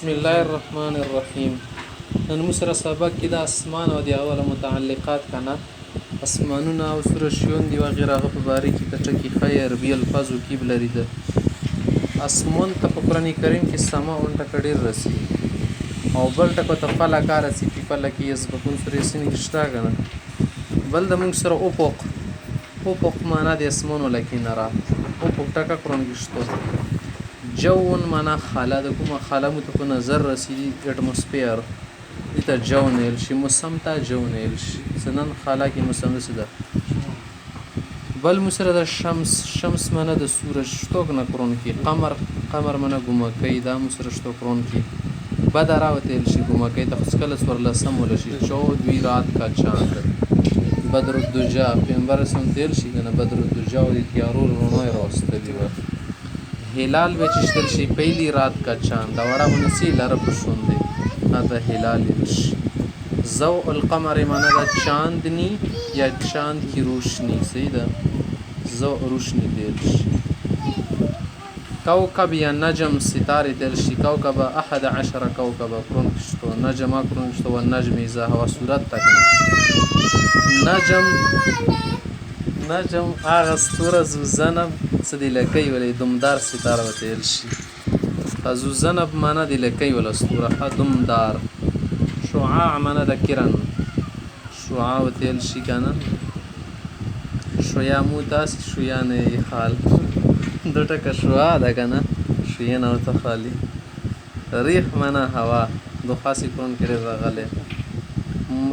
بسم الله الرحمن الرحیم. نن موږ سره سبق کې د اسمان او د اوله متعلقات کنه اسمانونه او سوره شیون دی وغیره هغه په باره کې د ټکي خی عربي الفاظو کې بلري ده. اسمان ته په قرآن کریم کې سما اون ټکه ډېر رسي او بل ټکو ته فلکه رسي په فلکه یسبقون سورې سین کې شته کنه. بل د موږ سره افق معنا د اسمانو لکه نه را افق ټکه قرآن کې شته. جون معنا خاله د کومه خاله مو ته په نظر رسیدي اټموسفیر دې ته جون ویل شي، موسم ته جون ویل شي. سنن خاله کې موسم څه ده. بل مو سره د شمس معنا د سورج شتوک نه قرآن کې. قمر معنا ګمکۍ دا مو سره شتو قرآن کې. بدر راوتل شي ګمکۍ ته خسکله ورلسم ول شي 14 رات کا چاند. بدر الدجا پیغمبر سم تل شي کنه بدر الدجا او د تیارو رڼا راوستلی و. هلال به چشتل شي پهلی رات کا چاند دا وړه ونسی لاره په شوندې دا هلال شي. ضوء القمر معنا دا چاندنی یا چاند کی روشنی صحیح ده. ضوء روشنی دیل شي. کوكب یا نجم ستاره دیل شي. کوكب 11 کوكب قرآن کشتو نجم قرآن کشتو و نجم اذا هوا صورت تک نجم آغا ستوره زوزنب څه دی لکۍ ولی دمدار ستاره وتیل شي. زوزنب معنا دی لکۍ ولا ستوره دمدار. شعاع معنا د کرن شعاع وتیل شي کنه. شویا مو داسې شویا نه خال دو ټکه شعاع ده کنه شویا نه ورته خالي. ریح معنا هوا دو خاصې قرآن کې راغلی.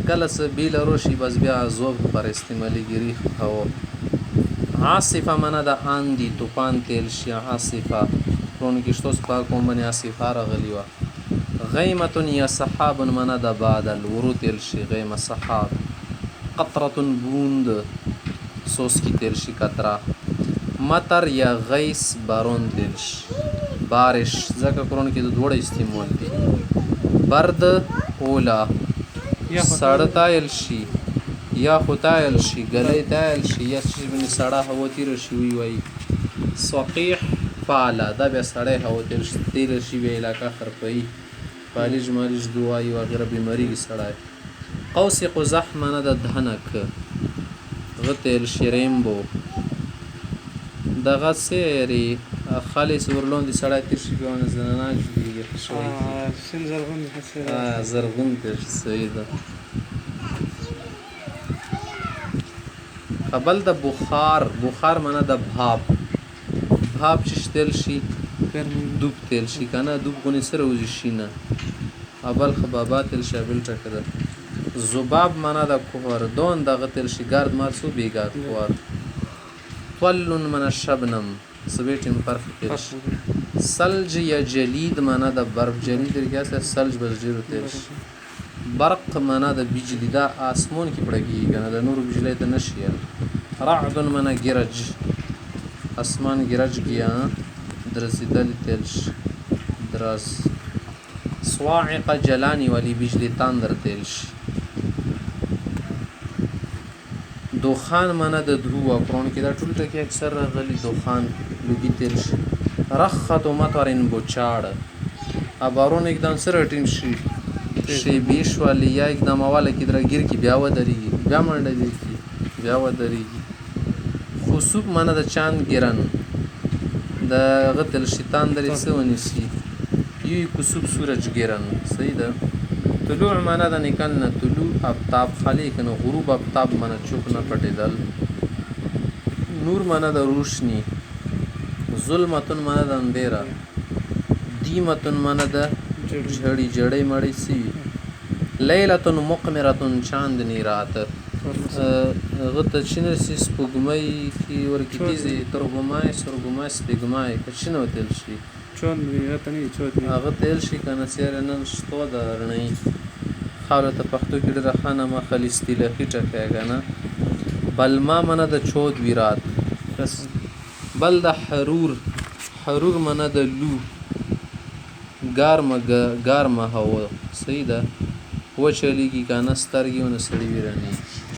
کله څه بیل روشي بس بیا ذوب پر استعمالېږي ریح هوا. عاصفه معنا د آندي طوفان تیل شي. عاصفه قرآن کې شتو سپا کوم باندې عاصفه راغلی وه. غیمة یا سحاب معنا د بادل ورو تیل شي. غیمه سحاب. قطرة بوند سوس کی تیل شي قطره. مطر یا غیث بارون تیل شي. بارش ځکه قرآن کې د دوړه استعمال دي. برد اولا ساړه تایل شي یا خو تایل شي ګلی تایل شي یا چې باندې ساړه هوا تیره شي وي وایي. صقیح فعله دا بیا سړی هوا تیره شي بیا علاقه خرپوي فالج مالج دوایي وغیره بیماري کې سړی. قوس قزح معنا د دهنک غه تیل شي. ریمبو دغه سیري خالص ورلون دي سړی تیر شي بیا زنانه جوړېږي خوشوي سین زرغون تیر شي صحیح ده. قبل د بخار معنا د بھاپ چې تیل شي دوب تیل شي کنه دوب غونې سره وځي شي نه ابل خبابا تیل شي بل ټکه ده. ذباب معنا د کوهر دون دغه تیل شي ګرد مارسو بیګا کوهر. طل من الشبنم سبیټم فرق تیل شي. ثلج یا جلید معنا د برف جلید درګه سره ثلج بس ډیرو تیل شي. برق معنا د بجلی دا آسمون کې پړګي کنه د نور بجلی ته نشي. رعد معنا ګرج اسمان ګرج کیا درزیدل تیل شي دراز. صواعق جلانی والی بجلی تاندر تیل شي. دوخان معنا د دھوا قرآن کې دا ټول ټکي اکثر راغلي. دوخان لوګي تیل شي. رخت و مطرن بوچاړ ابارون एकदम سره ټیم شي شی بیش والی یا एकदम اواله کې درګیر کې بیا ودرېږي بیا منډه دی کی بیا ودرېږي. خسوب معنا د چاند ګرن د غتل شیطان درې څه ونیسي. یو کسوب سورج ګرن صحیح ده. طلوع معنا د نکلنه طلوع آفتاب خالی کنه. غروب آفتاب معنا چوک نه پټېدل. نور معنا د روشنی. ظلمتون معنا د اندھیرا. دیمتون معنا د جړې مړې سی. لیلتون مقمرتون چاندنی رات غته چینر سی سپوږمۍ کی ورکی تیزی ترګمای سرګمای سپوږمای کښینو تل شي چون وی غتنی چوتنی هغه تل شي کنه سیر نن شتو درنی خاله ته پښتو کې ډیره خانه ما خلیستی لخي ټکه کنه. بلما منه د چود ویرات. بل د حرور منه د لو ګارمه هوا صحیح ده. و چلیږي کنه سترګې ونه سړی ویرانی